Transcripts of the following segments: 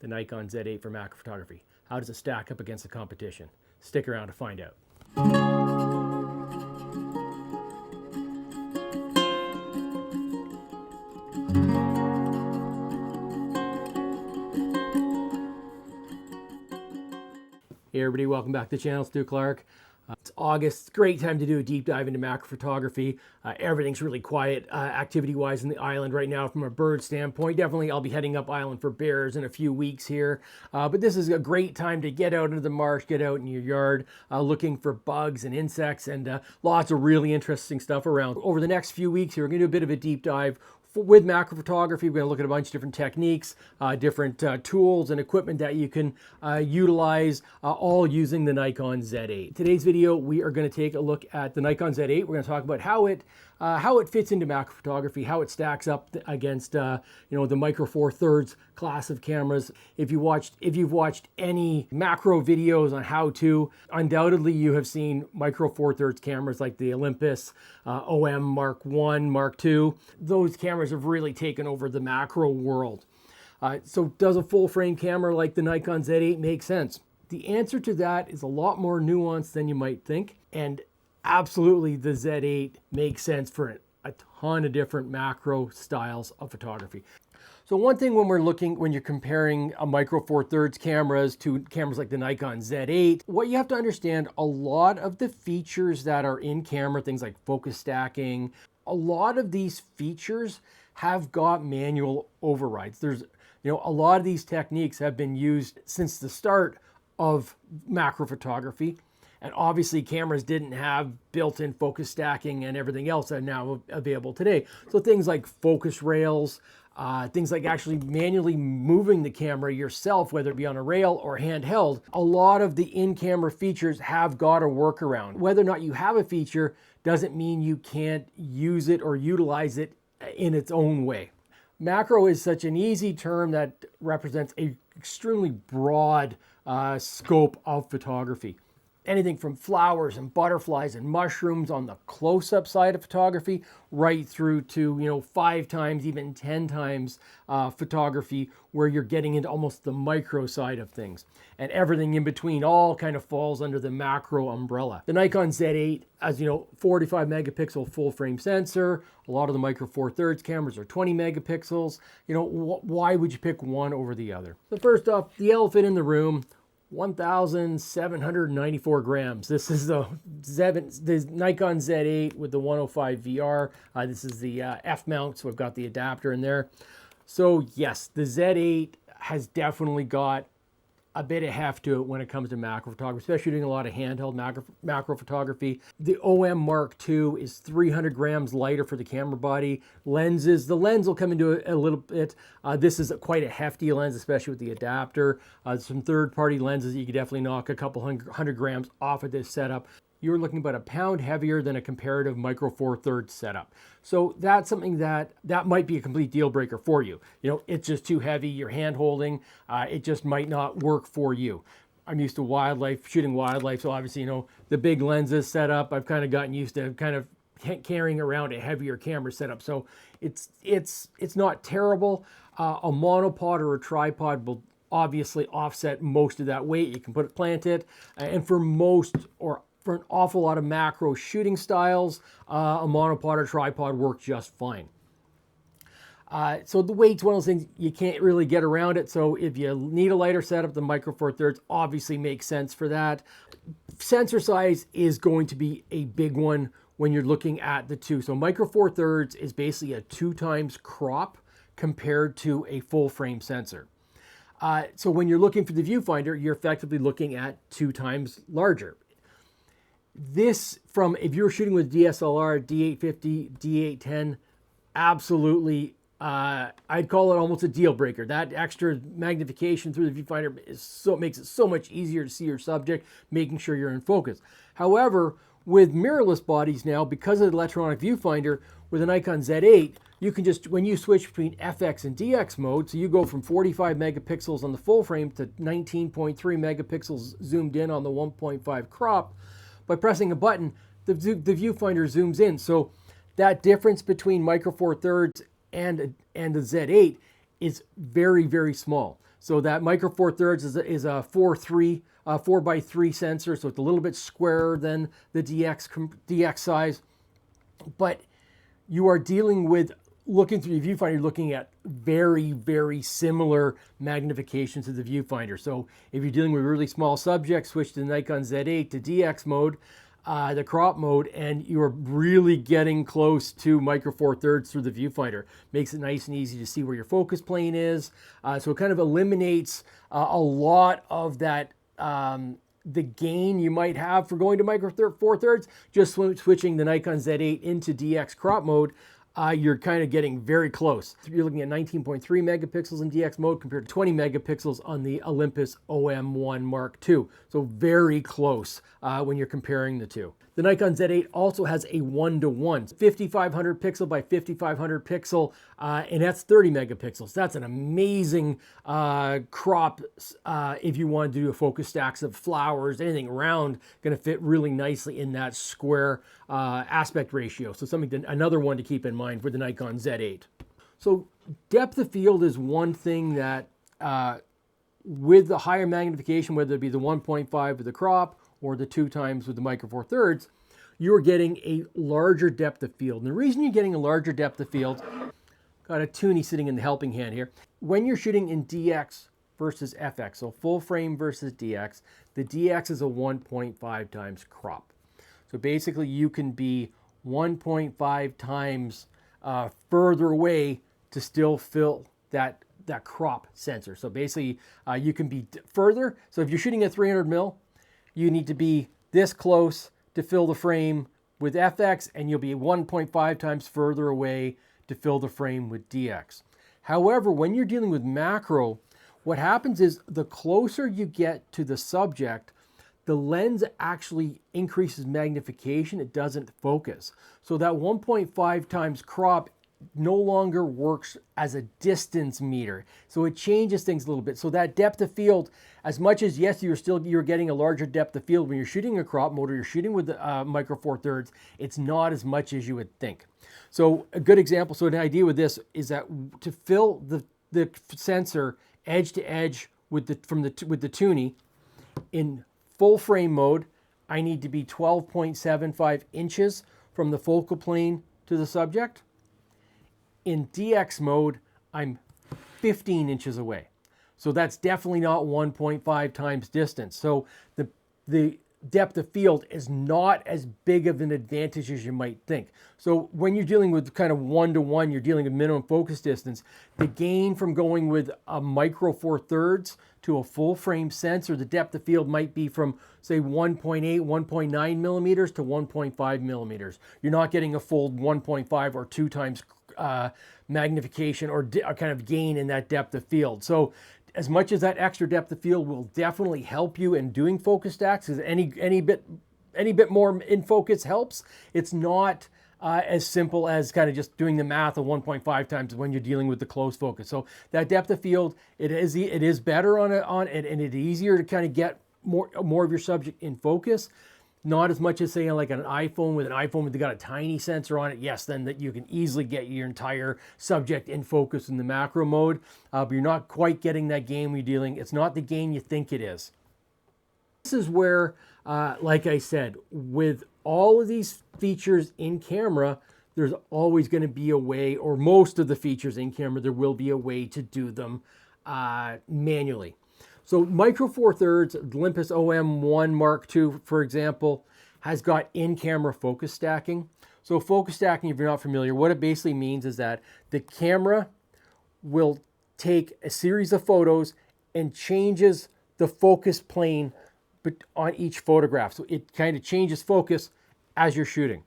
the Nikon Z8 for macro photography. How does it stack up against the competition? Stick around to find out. Hey everybody, welcome back to the channel. Stu Clark. It's August. Great time to do a deep dive into macro photography. Everything's really quiet activity-wise in the island right now from a bird standpoint. Definitely I'll be heading up island for bears in a few weeks here. But this is a great time to get out into the marsh, get out in your yard, looking for bugs and insects and lots of really interesting stuff around. Over the next few weeks here, we're going to do a bit of a deep dive with macro photography. We're going to look at a bunch of different techniques, different tools and equipment that you can utilize, all using the Nikon Z8. Today's video, we are going to take a look at the Nikon Z8. We're going to talk about how it fits into macro photography, how it stacks up against the Micro Four Thirds class of cameras. If you've watched any macro videos on how to, undoubtedly you have seen Micro Four Thirds cameras like the Olympus OM Mark I, Mark II. Those cameras have really taken over the macro world. So does a full frame camera like the Nikon Z8 make sense? The answer to that is a lot more nuanced than you might think, and absolutely the Z8 makes sense for a ton of different macro styles of photography. So one thing when you're comparing a Micro Four Thirds cameras to cameras like the Nikon Z8, what you have to understand, a lot of the features that are in camera, things like focus stacking, a lot of these features have got manual overrides. A lot of these techniques have been used since the start of macro photography. And obviously cameras didn't have built-in focus stacking and everything else that are now available today. So things like focus rails, things like actually manually moving the camera yourself, whether it be on a rail or handheld, a lot of the in-camera features have got a workaround. Whether or not you have a feature doesn't mean you can't use it or utilize it in its own way. Macro is such an easy term that represents an extremely broad scope of photography. Anything from flowers and butterflies and mushrooms on the close-up side of photography, right through to 5 times, even 10 times photography, where you're getting into almost the micro side of things. And everything in between all kind of falls under the macro umbrella. The Nikon Z8, as you know, 45 megapixel full frame sensor. A lot of the Micro Four Thirds cameras are 20 megapixels. Why would you pick one over the other? So first off, the elephant in the room. 1,794 grams. This is the Nikon Z8 with the 105 VR. This is the F mount, so I've got the adapter in there. So yes, the Z8 has definitely got a bit of heft to it when it comes to macro photography, especially doing a lot of handheld macro photography. The OM Mark II is 300 grams lighter for the camera body. Lenses, the lens will come into a little bit. This is quite a hefty lens, especially with the adapter. Some third-party lenses, you could definitely knock a couple hundred grams off of this setup. You're looking about a pound heavier than a comparative Micro Four Thirds setup. So that's something that might be a complete deal breaker for you. It's just too heavy, you're hand holding, it just might not work for you. I'm used to wildlife, shooting wildlife, so obviously, the big lenses set up, I've kind of gotten used to kind of carrying around a heavier camera setup. So it's not terrible. A monopod or a tripod will obviously offset most of that weight. You can plant it, and for an awful lot of macro shooting styles, a monopod or tripod works just fine. So the weight's one of those things you can't really get around it. So if you need a lighter setup, the Micro Four Thirds obviously makes sense for that. Sensor size is going to be a big one when you're looking at the two. So Micro Four Thirds is basically a 2 times crop compared to a full frame sensor. So when you're looking for the viewfinder, you're effectively looking at 2 times larger. If you're shooting with DSLR, D850, D810, absolutely, I'd call it almost a deal breaker. That extra magnification through the viewfinder makes it so much easier to see your subject, making sure you're in focus. However, with mirrorless bodies now, because of the electronic viewfinder, with a Nikon Z8, you can just, when you switch between FX and DX mode, so you go from 45 megapixels on the full frame to 19.3 megapixels zoomed in on the 1.5 crop, by pressing a button, the viewfinder zooms in. So that difference between Micro Four Thirds and the Z8 is very, very small. So that Micro Four Thirds is a 4x3 sensor, so it's a little bit squarer than the DX size. But you are dealing with, looking through the viewfinder, you're looking at very, very similar magnifications to the viewfinder. So if you're dealing with really small subjects, switch to the Nikon Z8 to DX mode, the crop mode, and you're really getting close to Micro Four Thirds through the viewfinder. Makes it nice and easy to see where your focus plane is. So it kind of eliminates a lot of that the gain you might have for going to Micro Four Thirds. Just switching the Nikon Z8 into DX crop mode, you're kind of getting very close. You're looking at 19.3 megapixels in DX mode compared to 20 megapixels on the Olympus OM1 Mark II. So very close when you're comparing the two. The Nikon Z8 also has a 1:1, 5500 pixel by 5500 pixel, and that's 30 megapixels. That's an amazing crop if you want to do a focus stacks of flowers, anything around, going to fit really nicely in that square aspect ratio. So another one to keep in mind for the Nikon Z8. So depth of field is one thing that with the higher magnification, whether it be the 1.5 with the crop or the 2 times with the Micro Four Thirds, you're getting a larger depth of field. And the reason you're getting a larger depth of field, got a toonie sitting in the helping hand here. When you're shooting in DX versus FX, so full frame versus DX, the DX is a 1.5 times crop. So basically you can be 1.5 times further away to still fill that crop sensor. So basically you can be further. So if you're shooting at 300 mil, you need to be this close to fill the frame with FX, and you'll be 1.5 times further away to fill the frame with DX. However, when you're dealing with macro, what happens is the closer you get to the subject, the lens actually increases magnification. It doesn't focus. So that 1.5 times crop no longer works as a distance meter. So it changes things a little bit. So that depth of field, as much as yes, you're getting a larger depth of field when you're shooting a crop mode or you're shooting with the Micro Four Thirds, it's not as much as you would think. So a good example, so an idea with this is that to fill the sensor edge to edge with the toonie in full frame mode, I need to be 12.75 inches from the focal plane to the subject. In DX mode, I'm 15 inches away. So that's definitely not 1.5 times distance. So the depth of field is not as big of an advantage as you might think. So when you're dealing with kind of 1:1, you're dealing with minimum focus distance. The gain from going with a Micro Four Thirds to a full frame sensor, the depth of field might be from say 1.8, 1.9 millimeters to 1.5 millimeters. You're not getting a full 1.5 or 2 times magnification or kind of gain in that depth of field. So as much as that extra depth of field will definitely help you in doing focus stacks, because any bit more in focus helps, it's not as simple as kind of just doing the math of 1.5 times when you're dealing with the close focus. So that depth of field, it is better on it, and it's easier to kind of get more of your subject in focus. Not as much as saying like an iPhone with got a tiny sensor on it. Yes, then that you can easily get your entire subject in focus in the macro mode, but you're not quite getting that gain you're dealing. It's not the gain you think it is. This is where, like I said, with all of these features in camera, there's always going to be a way, or most of the features in camera, there will be a way to do them manually. So Micro Four Thirds, Olympus OM1 Mark II, for example, has got in-camera focus stacking. So focus stacking, if you're not familiar, what it basically means is that the camera will take a series of photos and changes the focus plane on each photograph. So it kind of changes focus as you're shooting.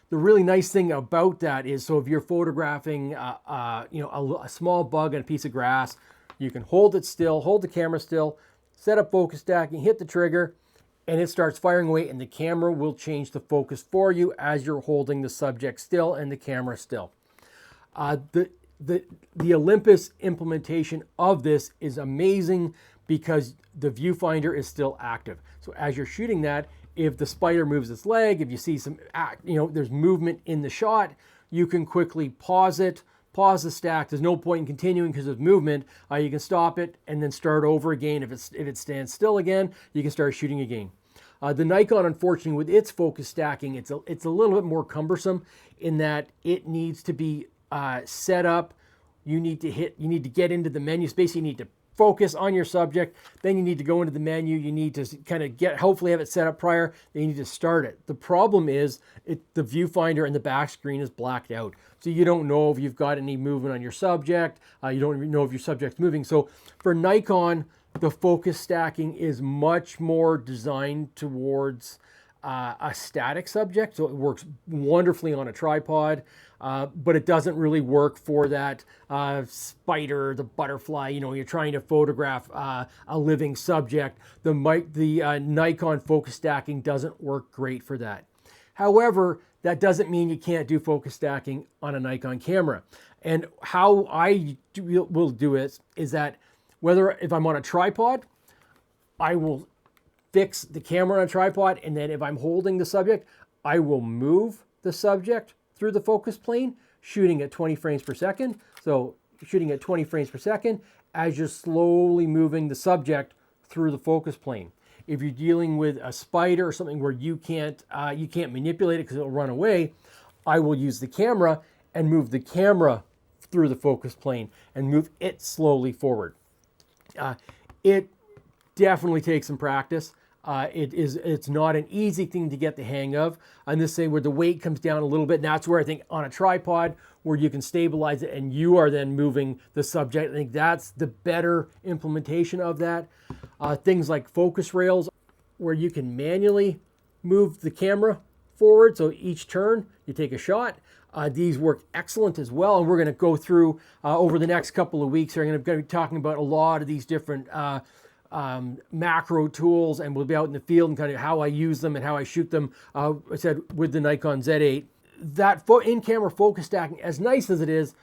The really nice thing about that is, so if you're photographing a small bug on a piece of grass, you can hold it still, hold the camera still, set up focus stacking, hit the trigger, and it starts firing away, and the camera will change the focus for you as you're holding the subject still and the camera still. The Olympus implementation of this is amazing because the viewfinder is still active. So as you're shooting that, if the spider moves its leg, if you see some, there's movement in the shot, you can quickly pause it, pause the stack. There's no point in continuing because of movement. You can stop it and then start over again. If it stands still again, you can start shooting again. The Nikon, unfortunately, with its focus stacking, it's a little bit more cumbersome in that it needs to be set up. You need to get into the menu space. You need to focus on your subject. Then you need to go into the menu. You need to kind of hopefully have it set up prior. Then you need to start it. The problem is the viewfinder and the back screen is blacked out. So you don't know if you've got any movement on your subject. You don't even know if your subject's moving. So for Nikon, the focus stacking is much more designed towards a static subject. So it works wonderfully on a tripod, but it doesn't really work for that spider, the butterfly. You know, you're trying to photograph a living subject. The Nikon focus stacking doesn't work great for that. However, that doesn't mean you can't do focus stacking on a Nikon camera. And how I will do it is that if I'm on a tripod, I will fix the camera on a tripod, and then if I'm holding the subject, I will move the subject through the focus plane, shooting at 20 frames per second. So shooting at 20 frames per second as you're slowly moving the subject through the focus plane. If you're dealing with a spider or something where you can't manipulate it because it'll run away, I will use the camera and move the camera through the focus plane and move it slowly forward. It definitely takes some practice. It's not an easy thing to get the hang of. On this thing where the weight comes down a little bit, and that's where I think on a tripod where you can stabilize it and you are then moving the subject, I think that's the better implementation of that. Things like focus rails where you can manually move the camera forward. So each turn you take a shot. These work excellent as well, and we're going to go through over the next couple of weeks. We're going to be talking about a lot of these different macro tools, and we'll be out in the field and kind of how I use them and how I shoot them. I said with the Nikon Z8, that in-camera focus stacking, as nice as it is,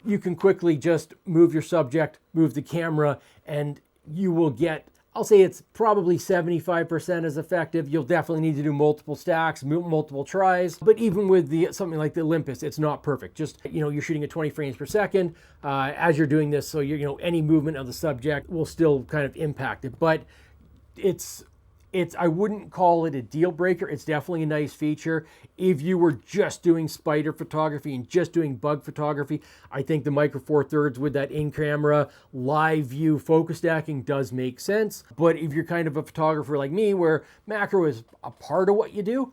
you can quickly just move your subject, move the camera, and you will get, I'll say it's probably 75% as effective. You'll definitely need to do multiple stacks, multiple tries. But even with something like the Olympus, it's not perfect. Just, you're shooting at 20 frames per second as you're doing this. So any movement of the subject will still kind of impact it. But I wouldn't call it a deal breaker. It's definitely a nice feature. If you were just doing spider photography and just doing bug photography, I think the Micro Four Thirds with that in-camera live view focus stacking does make sense. But if you're kind of a photographer like me, where macro is a part of what you do,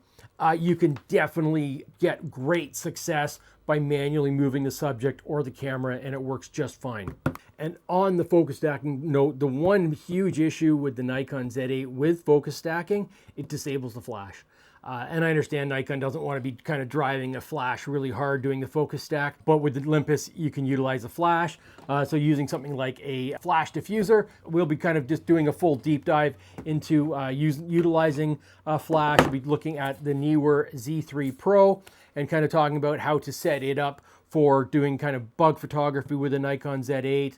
you can definitely get great success by manually moving the subject or the camera, and it works just fine. And on the focus stacking note, the one huge issue with the Nikon Z8 with focus stacking, it disables the flash. And I understand Nikon doesn't want to be kind of driving a flash really hard doing the focus stack, but with the Olympus, you can utilize a flash. So using something like a flash diffuser, we'll be kind of just doing a full deep dive into utilizing a flash. We'll be looking at the newer Z3 Pro and kind of talking about how to set it up for doing kind of bug photography with a Nikon Z8.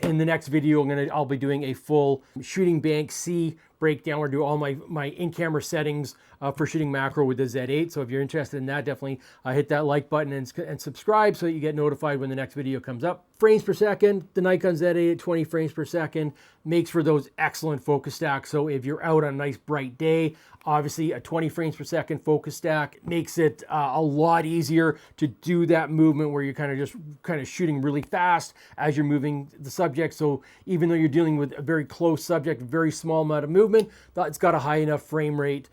In the next video, I'll be doing a full shooting bank C breakdown where I do all my in-camera settings for shooting macro with the Z8. So if you're interested in that, definitely hit that like button and subscribe so that you get notified when the next video comes up. Frames per second, the Nikon Z8 at 20 frames per second makes for those excellent focus stacks. So if you're out on a nice bright day, obviously a 20 frames per second focus stack makes it a lot easier to do that movement where you're kind of shooting really fast as you're moving the subject. So even though you're dealing with a very close subject, very small amount of movement, it's got a high enough frame rate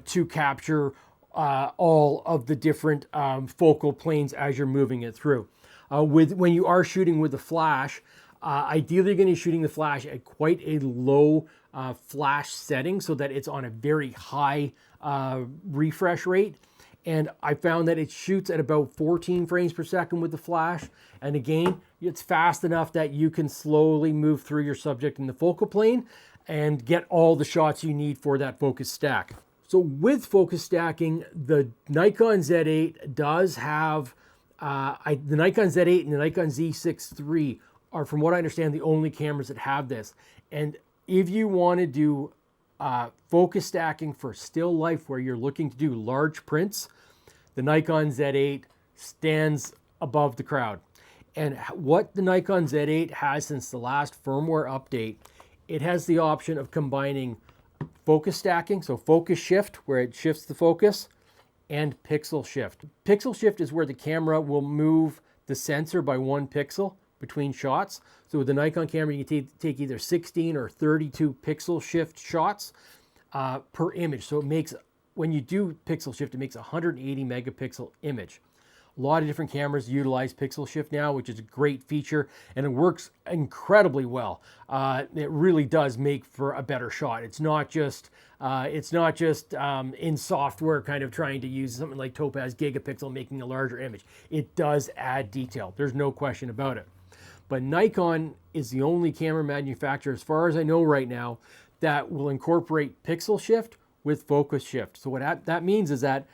to capture all of the different focal planes as you're moving it through. When you are shooting with a flash, ideally you're going to be shooting the flash at quite a low flash setting so that it's on a very high refresh rate. And I found that it shoots at about 14 frames per second with the flash. And again, it's fast enough that you can slowly move through your subject in the focal plane and get all the shots you need for that focus stack. So with focus stacking, the Nikon Z8 does have, the Nikon Z8 and the Nikon Z6 III are, from what I understand, the only cameras that have this. And if you want to do focus stacking for still life where you're looking to do large prints, the Nikon Z8 stands above the crowd. And what the Nikon Z8 has since the last firmware update, it has the option of combining focus stacking, so focus shift, where it shifts the focus, and pixel shift. Pixel shift is where the camera will move the sensor by 1 pixel between shots. So with the Nikon camera, you can take either 16 or 32 pixel shift shots per image. So it makes, when you do pixel shift, it makes a 180 megapixel image. A lot of different cameras utilize pixel shift now, which is a great feature, and it works incredibly well. It really does make for a better shot. It's not just in software kind of trying to use something like Topaz Gigapixel making a larger image. It does add detail. There's no question about it. But Nikon is the only camera manufacturer, as far as I know right now, that will incorporate pixel shift with focus shift. So what that means is that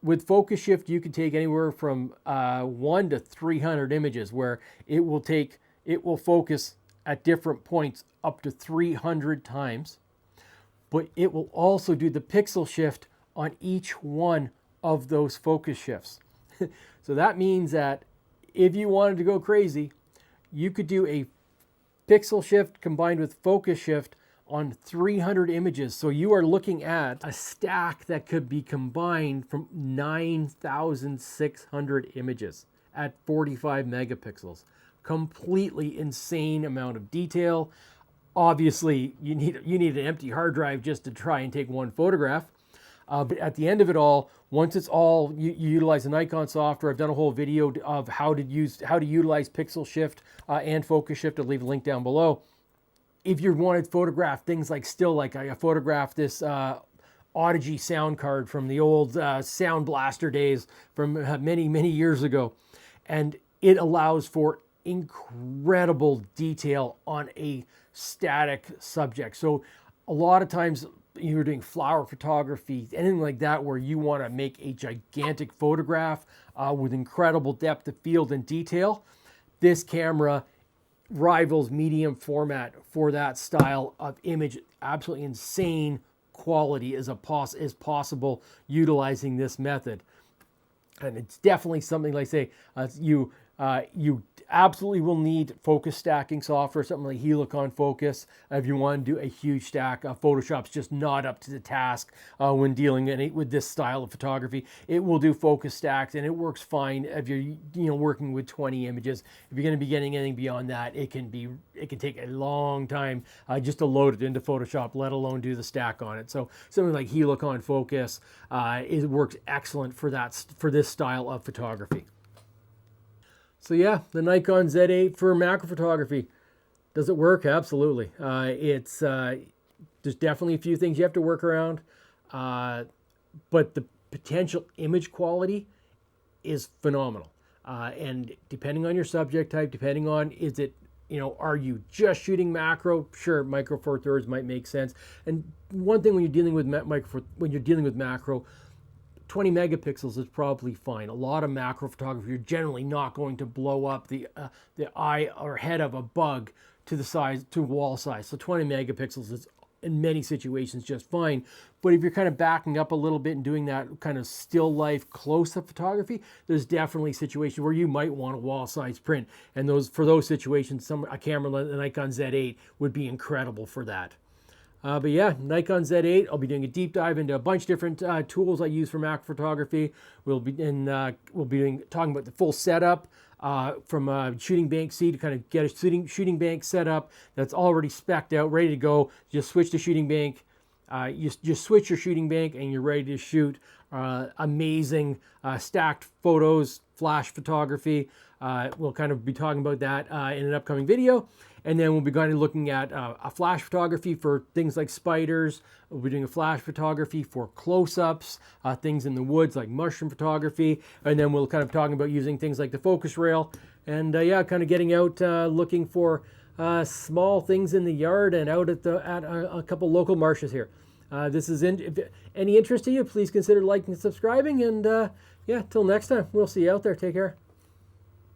with focus shift, you can take anywhere from 1 to 300 images, where it will focus at different points up to 300 times. But it will also do the pixel shift on each one of those focus shifts. So that means that if you wanted to go crazy, you could do a pixel shift combined with focus shift on 300 images. So you are looking at a stack that could be combined from 9,600 images at 45 megapixels. Completely insane amount of detail. Obviously, you need an empty hard drive just to try and take one photograph. But at the end of it all, once it's all, you utilize the Nikon software. I've done a whole video of how to utilize pixel shift and focus shift. I'll leave a link down below. If you want to photograph things like still, like I photographed this Audigy sound card from the old Sound Blaster days from many, many years ago. And it allows for incredible detail on a static subject. So a lot of times you're doing flower photography, anything like that, where you want to make a gigantic photograph with incredible depth of field and detail. This camera rivals medium format for that style of image. Absolutely insane quality is possible utilizing this method. And it's definitely something, like say, you absolutely will need focus stacking software, something like Helicon Focus, if you want to do a huge stack. Photoshop's just not up to the task when dealing with this style of photography. It will do focus stacks, and it works fine if you're working with 20 images. If you're going to be getting anything beyond that, it can take a long time just to load it into Photoshop, let alone do the stack on it. So something like Helicon Focus it works excellent for this style of photography. So yeah, the Nikon Z8 for macro photography. Does it work? Absolutely. There's definitely a few things you have to work around, but the potential image quality is phenomenal. And depending on your subject type, depending on are you just shooting macro? Sure, Micro Four Thirds might make sense. And one thing when you're dealing with macro, 20 megapixels is probably fine. A lot of macro photography, you're generally not going to blow up the eye or head of a bug to wall size. So 20 megapixels is in many situations just fine. But if you're kind of backing up a little bit and doing that kind of still life close-up photography, there's definitely situations where you might want a wall size print. And for those situations, a camera like the Nikon Z8 would be incredible for that. But yeah, Nikon Z8, I'll be doing a deep dive into a bunch of different tools I use for macro photography. We'll be talking about the full setup from shooting bank C to kind of get a shooting bank set up that's already spec'd out, ready to go. Just switch to shooting bank. You just switch your shooting bank and you're ready to shoot amazing stacked photos, flash photography. We'll kind of be talking about that in an upcoming video. And then we'll be going to looking at a flash photography for things like spiders. We'll be doing a flash photography for close-ups, things in the woods like mushroom photography. And then we'll kind of talking about using things like the focus rail. And yeah, kind of getting out looking for small things in the yard and out at a couple local marshes here. If any interest to you, please consider liking and subscribing. And yeah, till next time, we'll see you out there. Take care.